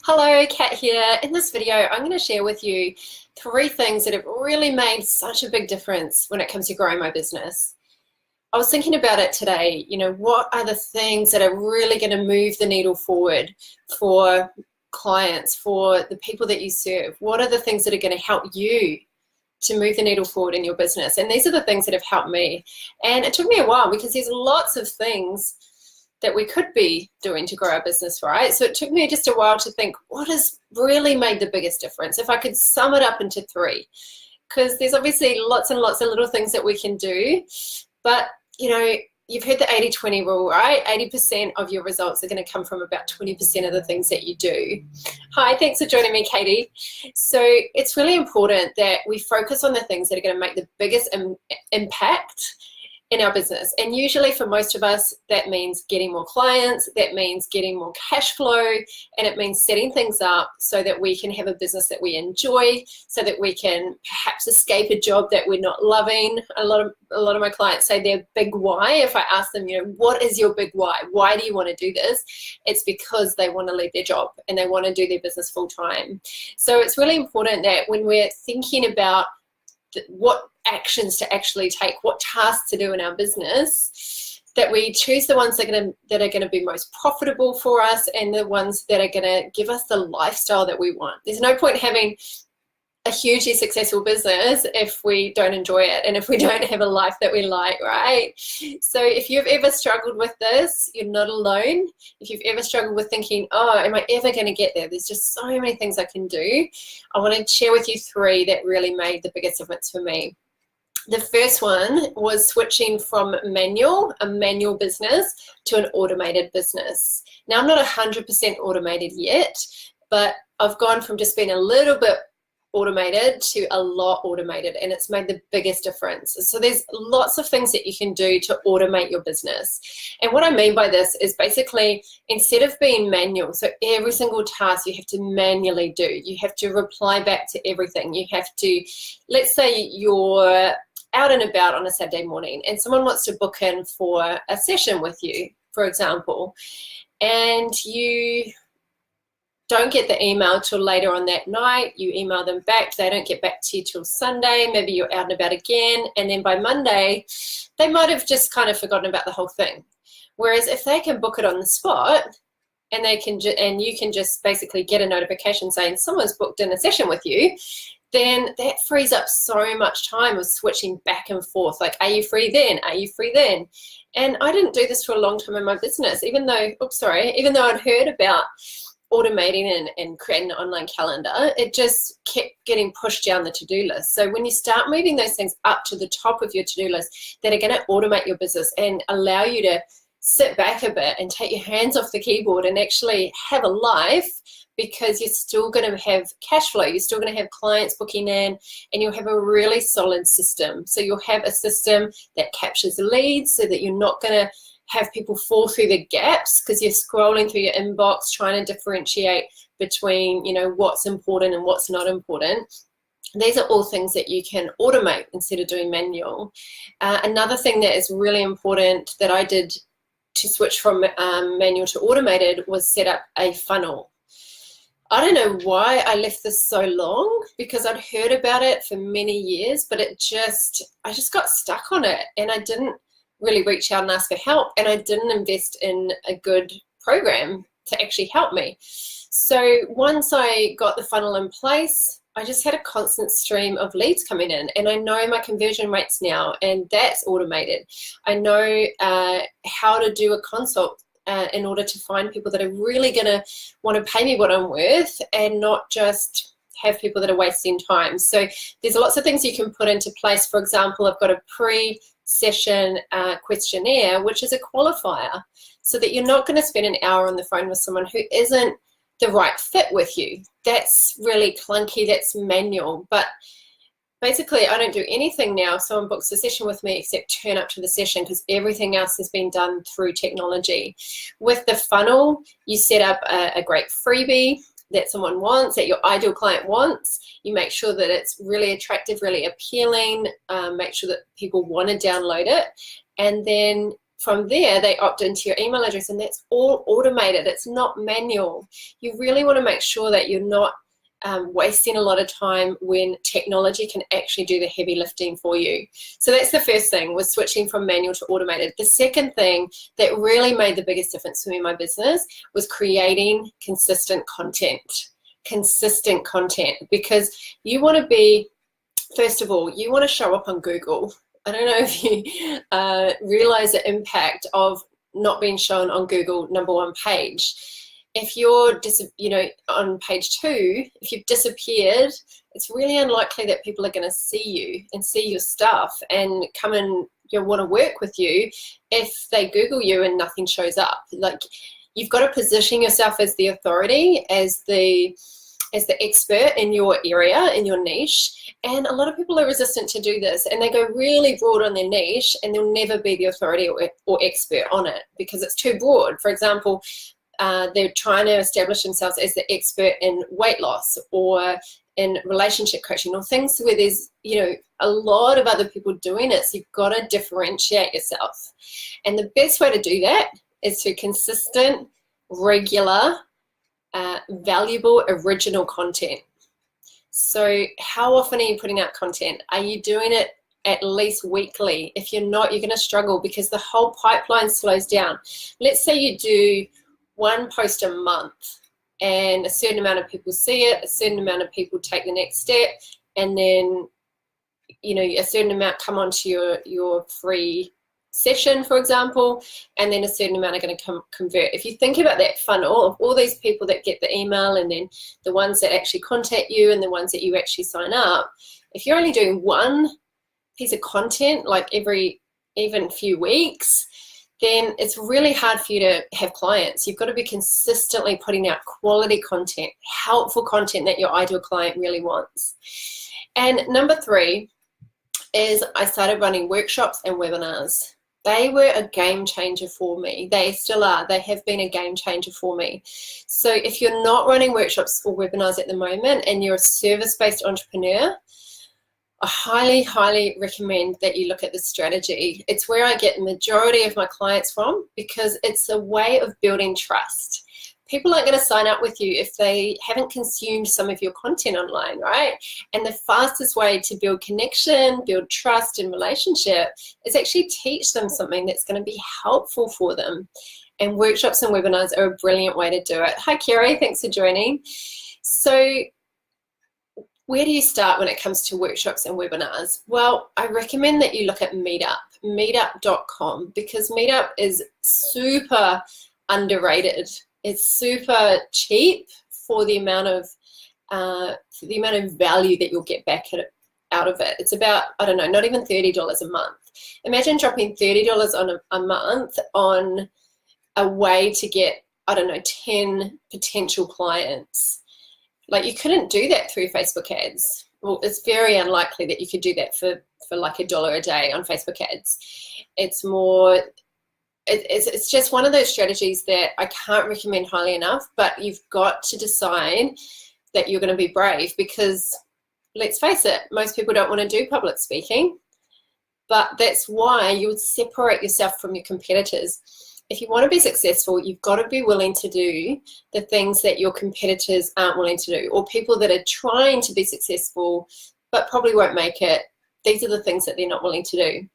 Hello, Kat here. In this video, I'm going to share with you 3 things that have really made such a big difference when it comes to growing my business. I was thinking about it today, what are the things that are really going to move the needle forward for clients, for the people that you serve? What are the things that are going to help you to move the needle forward in your business? And these are the things that have helped me. And it took me a while because there's lots of things that we could be doing to grow our business, right? So it took me just a while to think, what has really made the biggest difference? If I could sum it up into 3, because there's obviously lots and lots of little things that we can do, but you've heard the 80-20 rule, right? 80% of your results are going to come from about 20% of the things that you do. Hi, thanks for joining me, Katie. So it's really important that we focus on the things that are going to make the biggest impact in our business. And usually for most of us, that means getting more clients, that means getting more cash flow, and it means setting things up so that we can have a business that we enjoy, so that we can perhaps escape a job that we're not loving. A lot of my clients say their big why. If I ask them, what is your big why? Why do you want to do this? It's because they want to leave their job and they want to do their business full time. So it's really important that when we're thinking about what actions to actually take, what tasks to do in our business, that we choose the ones that are going to be most profitable for us and the ones that are going to give us the lifestyle that we want. There's no point having a hugely successful business if we don't enjoy it and if we don't have a life that we like, right? So if you've ever struggled with this, you're not alone. If you've ever struggled with thinking, oh, am I ever going to get there? There's just so many things I can do. I want to share with you 3 that really made the biggest difference for me. The first one was switching from a manual business to an automated business. Now, I'm not 100% automated yet, but I've gone from just being a little bit automated to a lot automated, and it's made the biggest difference. So there's lots of things that you can do to automate your business. And what I mean by this is basically, instead of being manual, so every single task you have to manually do, you have to reply back to everything. You have to, let's say you're out and about on a Saturday morning and someone wants to book in for a session with you, for example, and you don't get the email till later on that night. You email them back, they don't get back to you till Sunday, maybe you're out and about again, and then by Monday they might have just kind of forgotten about the whole thing. Whereas if they can book it on the spot and you can just basically get a notification saying someone's booked in a session with you, then that frees up so much time of switching back and forth. Like, are you free then? Are you free then? And I didn't do this for a long time in my business, even though I'd heard about automating and creating an online calendar, it just kept getting pushed down the to-do list. So when you start moving those things up to the top of your to-do list that are going to automate your business and allow you to sit back a bit and take your hands off the keyboard and actually have a life, because you're still going to have cash flow, you're still going to have clients booking in, and you'll have a really solid system. So you'll have a system that captures leads so that you're not going to have people fall through the gaps because you're scrolling through your inbox trying to differentiate between, what's important and what's not important. These are all things that you can automate instead of doing manual. Another thing that is really important that I did to switch from manual to automated was set up a funnel. I don't know why I left this so long, because I'd heard about it for many years, but I just got stuck on it, and I didn't really reach out and ask for help, and I didn't invest in a good program to actually help me. So once I got the funnel in place, I just had a constant stream of leads coming in, and I know my conversion rates now, and that's automated. I know how to do a consult in order to find people that are really going to want to pay me what I'm worth and not just have people that are wasting time. So there's lots of things you can put into place. For example, I've got a pre-session questionnaire, which is a qualifier, so that you're not going to spend an hour on the phone with someone who isn't the right fit with you. That's really clunky, that's manual. But basically, I don't do anything now if someone books a session with me except turn up to the session, because everything else has been done through technology. With the funnel, you set up a great freebie that someone wants, that your ideal client wants. You make sure that it's really attractive, really appealing, make sure that people want to download it. And then from there, they opt into your email address, and that's all automated. It's not manual. You really want to make sure that you're not wasting a lot of time when technology can actually do the heavy lifting for you. So that's the first thing, was switching from manual to automated. The second thing that really made the biggest difference for me in my business was creating consistent content. Consistent content, because you want to be, first of all, you want to show up on Google. I don't know if you realize the impact of not being shown on Google #1 page. If you're on page 2, if you've disappeared, it's really unlikely that people are going to see you and see your stuff and come and want to work with you if they Google you and nothing shows up. Like, you've got to position yourself as the authority, as the expert in your area, in your niche. And a lot of people are resistant to do this, and they go really broad on their niche, and they'll never be the authority or expert on it because it's too broad. For example, they're trying to establish themselves as the expert in weight loss or in relationship coaching, or things where there's a lot of other people doing it. So you've got to differentiate yourself, and the best way to do that is through consistent, regular, valuable, original content. So how often are you putting out content? Are you doing it at least weekly? If you're not, you're going to struggle because the whole pipeline slows down. Let's say you do 1 post a month, and a certain amount of people see it, a certain amount of people take the next step, and then a certain amount come onto your free session, for example, and then a certain amount are going to convert. If you think about that funnel of all these people that get the email, and then the ones that actually contact you, and the ones that you actually sign up, if you're only doing 1 piece of content like every even few weeks, then it's really hard for you to have clients. You've got to be consistently putting out quality content, helpful content that your ideal client really wants. And number 3 is I started running workshops and webinars. They were a game changer for me. They still are. They have been a game changer for me. So if you're not running workshops or webinars at the moment and you're a service-based entrepreneur, I highly, highly recommend that you look at this strategy. It's where I get the majority of my clients from, because it's a way of building trust. People aren't going to sign up with you if they haven't consumed some of your content online, right? And the fastest way to build connection, build trust and relationship is actually teach them something that's going to be helpful for them. And workshops and webinars are a brilliant way to do it. Hi, Kerry. Thanks for joining. So where do you start when it comes to workshops and webinars? Well, I recommend that you look at Meetup, meetup.com, because Meetup is super underrated. It's super cheap for the amount of value that you'll get back out of it. It's about, I don't know, not even $30 a month. Imagine dropping $30 on a month on a way to get, I don't know, 10 potential clients. Like, you couldn't do that through Facebook ads. Well, it's very unlikely that you could do that for like $1 a day on Facebook ads. It's more, it's just one of those strategies that I can't recommend highly enough, but you've got to decide that you're going to be brave, because let's face it, most people don't want to do public speaking, but that's why you would separate yourself from your competitors. If you want to be successful, you've got to be willing to do the things that your competitors aren't willing to do, or people that are trying to be successful but probably won't make it. These are the things that they're not willing to do.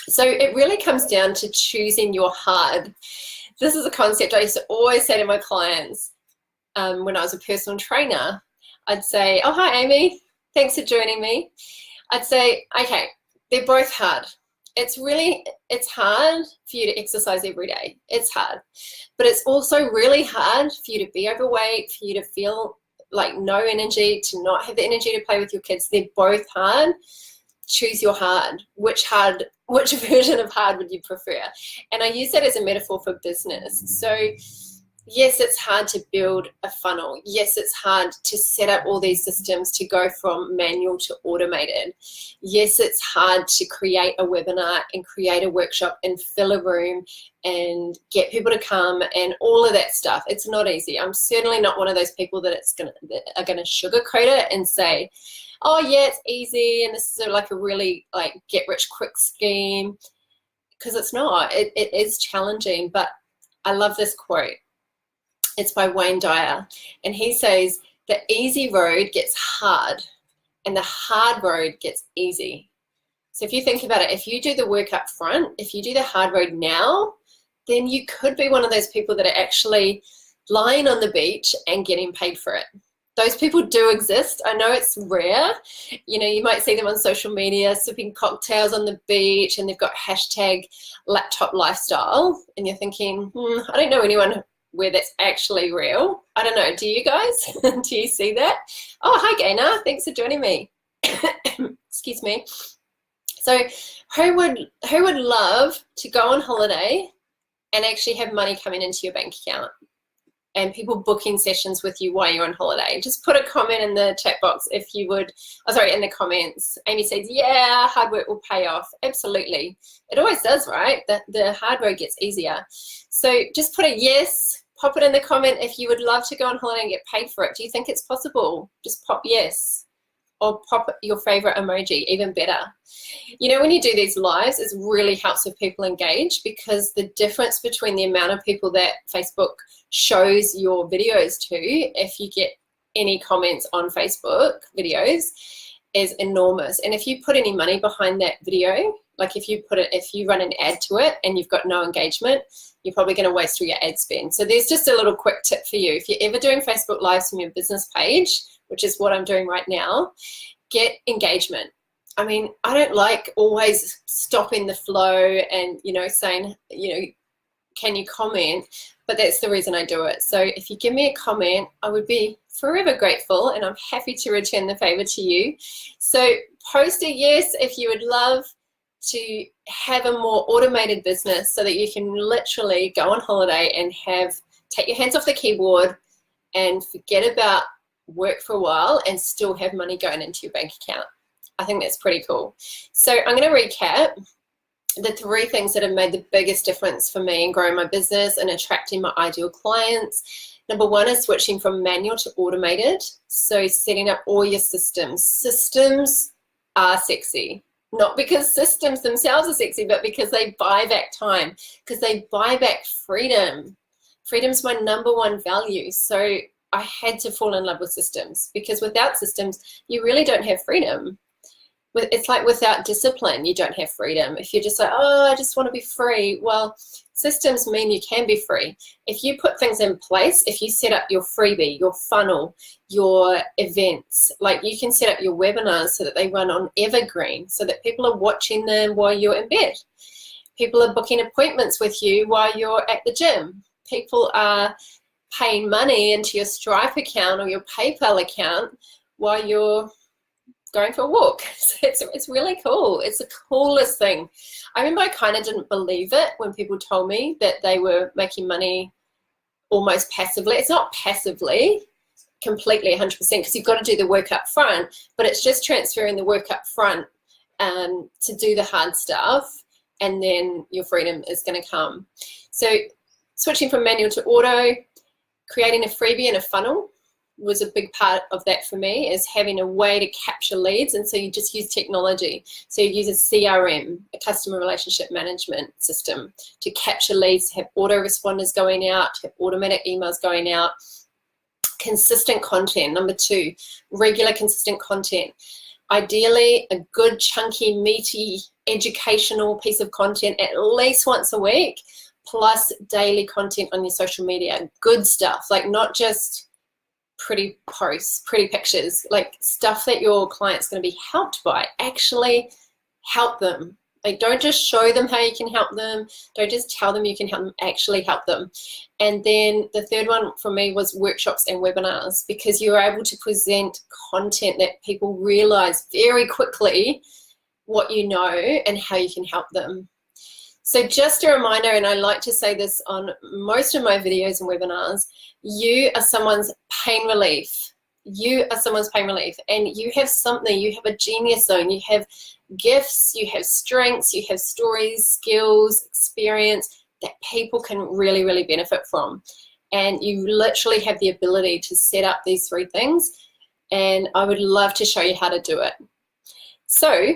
So it really comes down to choosing your hard. This is a concept I used to always say to my clients when I was a personal trainer. I'd say, oh, hi, Amy. Thanks for joining me. I'd say, okay, they're both hard. It's hard for you to exercise every day. It's hard. But it's also really hard for you to be overweight, for you to feel like no energy, to not have the energy to play with your kids. They're both hard. Choose your hard. Which version of hard would you prefer? And I use that as a metaphor for business. So yes, it's hard to build a funnel. Yes, it's hard to set up all these systems to go from manual to automated. Yes, it's hard to create a webinar and create a workshop and fill a room and get people to come and all of that stuff. It's not easy. I'm certainly not one of those people that are going to sugarcoat it and say, oh yeah, it's easy and this is like a really like get rich quick scheme. because it's not. It is challenging, but I love this quote. It's by Wayne Dyer, and he says, the easy road gets hard and the hard road gets easy. So if you think about it, if you do the work up front, if you do the hard road now, then you could be one of those people that are actually lying on the beach and getting paid for it. Those people do exist. I know it's rare. You know, you might see them on social media sipping cocktails on the beach, and they've got hashtag laptop lifestyle, and you're thinking, I don't know anyone where that's actually real. I don't know. Do you guys? Do you see that? Oh, hi Gaynor. Thanks for joining me. Excuse me. So who would love to go on holiday and actually have money coming into your bank account and people booking sessions with you while you're on holiday? Just put a comment in the chat box if you would. Oh, sorry, in the comments. Amy says, yeah, hard work will pay off. Absolutely. It always does, right? The hard road gets easier. So just put a yes, pop it in the comment if you would love to go on holiday and get paid for it. Do you think it's possible? Just pop yes. Or pop your favorite emoji, even better. You know, when you do these lives, it really helps with people engage, because the difference between the amount of people that Facebook shows your videos to, if you get any comments on Facebook videos, is enormous. And if you put any money behind that video, like if you run an ad to it and you've got no engagement, you're probably going to waste all your ad spend. So there's just a little quick tip for you. If you're ever doing Facebook Lives from your business page, which is what I'm doing right now, get engagement. I mean, I don't like always stopping the flow and, you know, saying, you know, can you comment? But that's the reason I do it. So if you give me a comment, I would be forever grateful, and I'm happy to return the favor to you. So post a yes if you would love to have a more automated business, so that you can literally go on holiday and take your hands off the keyboard and forget about work for a while and still have money going into your bank account. I think that's pretty cool. So I'm going to recap the 3 things that have made the biggest difference for me in growing my business and attracting my ideal clients. Number 1 is switching from manual to automated. So setting up all your systems. Systems are sexy. Not because systems themselves are sexy, but because they buy back time, because they buy back freedom. Freedom's my number 1 value. So I had to fall in love with systems, because without systems, you really don't have freedom. It's like without discipline, you don't have freedom. If you're just like, oh, I just want to be free. Well, systems mean you can be free. If you put things in place, if you set up your freebie, your funnel, your events, like you can set up your webinars so that they run on evergreen, so that people are watching them while you're in bed. People are booking appointments with you while you're at the gym. People are paying money into your Stripe account or your PayPal account while you're going for a walk. So it's really cool. It's the coolest thing. I remember I kind of didn't believe it when people told me that they were making money almost passively. It's not passively completely 100%, because you've got to do the work up front, but it's just transferring the work up front to do the hard stuff, and then your freedom is going to come. So switching from manual to auto, creating a freebie and a funnel was a big part of that for me, is having a way to capture leads. And so you just use technology. So you use a CRM, a customer relationship management system, to capture leads, to have autoresponders going out, to have automatic emails going out. Consistent content. Number 2, regular consistent content. Ideally, a good, chunky, meaty, educational piece of content at least once a week, plus daily content on your social media. Good stuff, like not just pretty posts, pretty pictures, like stuff that your client's going to be helped by. Actually help them. Like, don't just show them how you can help them. Don't just tell them you can help them. Actually help them. And then the 3rd one for me was workshops and webinars, because you're able to present content that people realize very quickly what you know and how you can help them. So just a reminder, and I like to say this on most of my videos and webinars, you are someone's pain relief. You are someone's pain relief, and you have something. You have a genius zone. You have gifts, you have strengths, you have stories, skills, experience that people can really, really benefit from. And you literally have the ability to set up these 3 things, and I would love to show you how to do it. So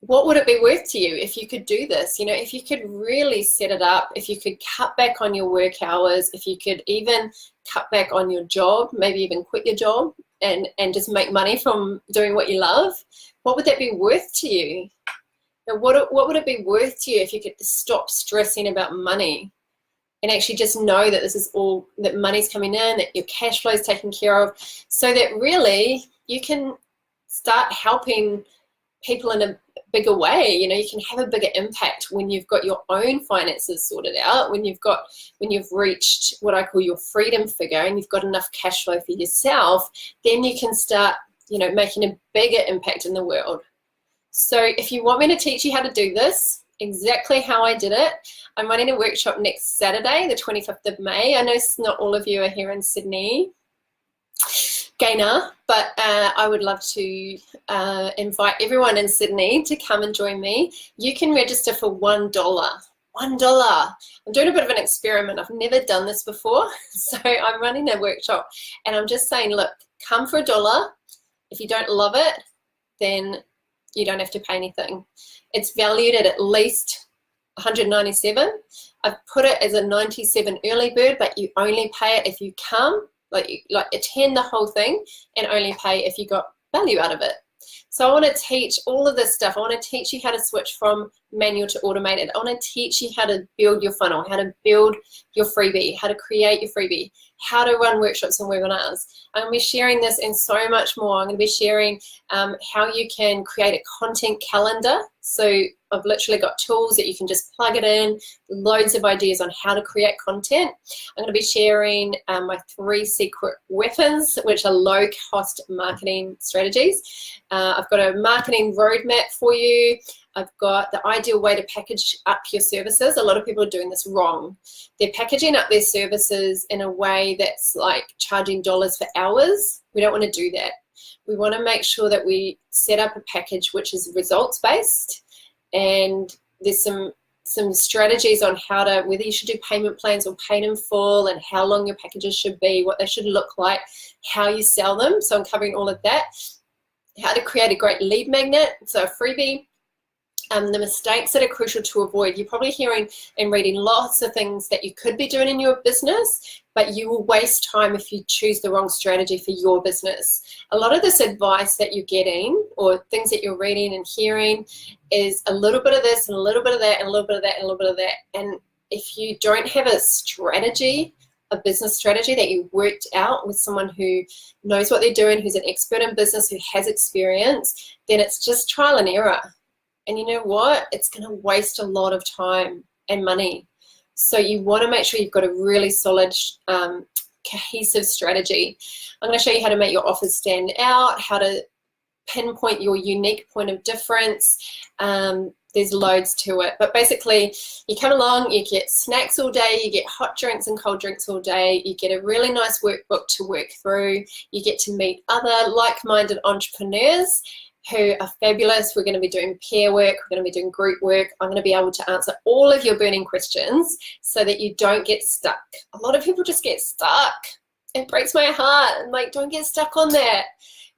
what would it be worth to you if you could do this? You know, if you could really set it up, if you could cut back on your work hours, if you could even cut back on your job, maybe even quit your job and just make money from doing what you love, what would that be worth to you? Now, what would it be worth to you if you could stop stressing about money and actually just know that this is all, that money's coming in, that your cash flow is taken care of, so that really you can start helping people in a bigger way. You know, you can have a bigger impact when you've got your own finances sorted out, when you've reached what I call your freedom figure and you've got enough cash flow for yourself, then you can start, you know, making a bigger impact in the world. So if you want me to teach you how to do this, exactly how I did it, I'm running a workshop next Saturday, the 25th of May. I know not all of you are here in Sydney, Gaynor, but I would love to invite everyone in Sydney to come and join me. You can register for $1. $1. I'm doing a bit of an experiment. I've never done this before. So I'm running a workshop and I'm just saying, look, come for $1. If you don't love it, then you don't have to pay anything. It's valued at least $197. I've put it as a 97 early bird, but you only pay it if you come, like attend the whole thing and only pay if you got value out of it. So I want to teach all of this stuff. I want to teach you how to switch from manual to automated. I want to teach you how to build your funnel, how to build your freebie, how to create your freebie, how to run workshops and webinars. I'm going to be sharing this and so much more. I'm going to be sharing how you can create a content calendar. So I've literally got tools that you can just plug it in, loads of ideas on how to create content. I'm going to be sharing my 3 secret weapons, which are low-cost marketing strategies. I've got a marketing roadmap for you. I've got the ideal way to package up your services. A lot of people are doing this wrong. They're packaging up their services in a way that's like charging dollars for hours. We don't want to do that. We want to make sure that we set up a package which is results-based, and there's some strategies on how to, whether you should do payment plans or paid in full, and how long your packages should be, what they should look like, how you sell them. So I'm covering all of that. How to create a great lead magnet, so a freebie. The mistakes that are crucial to avoid. You're probably hearing and reading lots of things that you could be doing in your business, but you will waste time if you choose the wrong strategy for your business. A lot of this advice that you're getting, or things that you're reading and hearing, is a little bit of this and a little bit of that and a little bit of that and a little bit of that. And if you don't have a strategy, a business strategy that you worked out with someone who knows what they're doing, who's an expert in business, who has experience, then it's just trial and error. And you know what? It's going to waste a lot of time and money. So you want to make sure you've got a really solid, cohesive strategy. I'm going to show you how to make your offers stand out, how to pinpoint your unique point of difference. There's loads to it. But basically, you come along, you get snacks all day, you get hot drinks and cold drinks all day, you get a really nice workbook to work through, you get to meet other like-minded entrepreneurs who are fabulous. We're going to be doing peer work, we're going to be doing group work. I'm going to be able to answer all of your burning questions so that you don't get stuck. A lot of people just get stuck. It breaks my heart. I'm like, don't get stuck on that.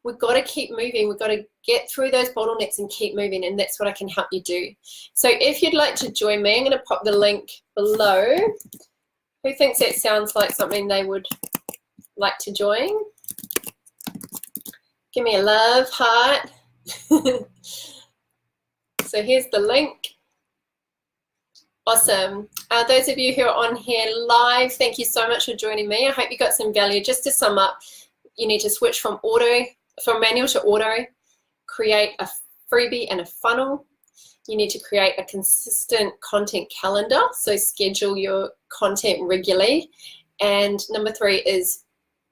We've got to keep moving. We've got to get through those bottlenecks and keep moving, and that's what I can help you do. So if you'd like to join me, I'm going to pop the link below. Who thinks that sounds like something they would like to join? Give me a love heart. So here's the link. Awesome. Those of you who are on here live, thank you so much for joining me. I hope you got some value. Just to sum up, you need to switch from manual to auto, create a freebie and a funnel. You need to create a consistent content calendar, so schedule your content regularly. And number 3 is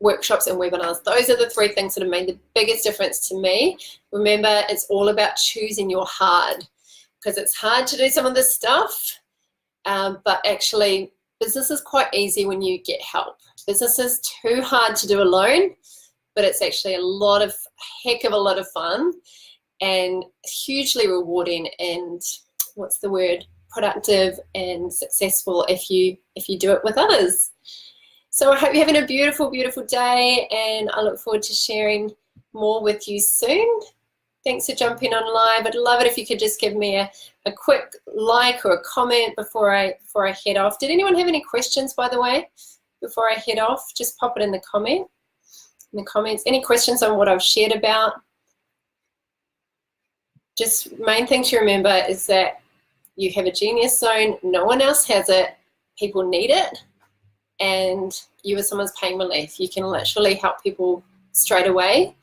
workshops and webinars. Those are the 3 things that have made the biggest difference to me. Remember, it's all about choosing your hard, because it's hard to do some of this stuff, but actually business is quite easy when you get help. Business is too hard to do alone, but it's actually a heck of a lot of fun and hugely rewarding and productive and successful if you do it with others. So I hope you're having a beautiful, beautiful day, and I look forward to sharing more with you soon. Thanks for jumping on live. I'd love it if you could just give me a quick like or a comment before I head off. Did anyone have any questions, by the way, before I head off? Just pop it in the comments. Any questions on what I've shared about? Just main thing to remember is that you have a genius zone. No one else has it. People need it. And you as someone's pain relief. You can literally help people straight away.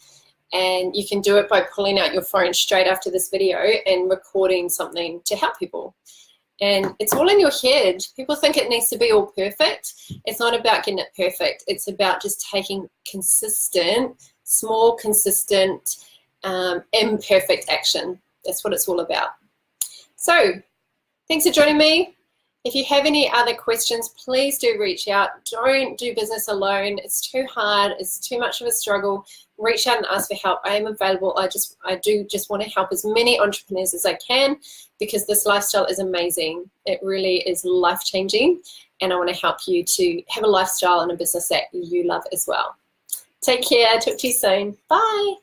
And you can do it by pulling out your phone straight after this video and recording something to help people. And it's all in your head. People think it needs to be all perfect. It's not about getting it perfect. It's about just taking consistent, small, consistent, imperfect action. That's what it's all about. So thanks for joining me. If you have any other questions, please do reach out. Don't do business alone. It's too hard. It's too much of a struggle. Reach out and ask for help. I am available. I do just want to help as many entrepreneurs as I can, because this lifestyle is amazing. It really is life-changing, and I want to help you to have a lifestyle and a business that you love as well. Take care. Talk to you soon. Bye.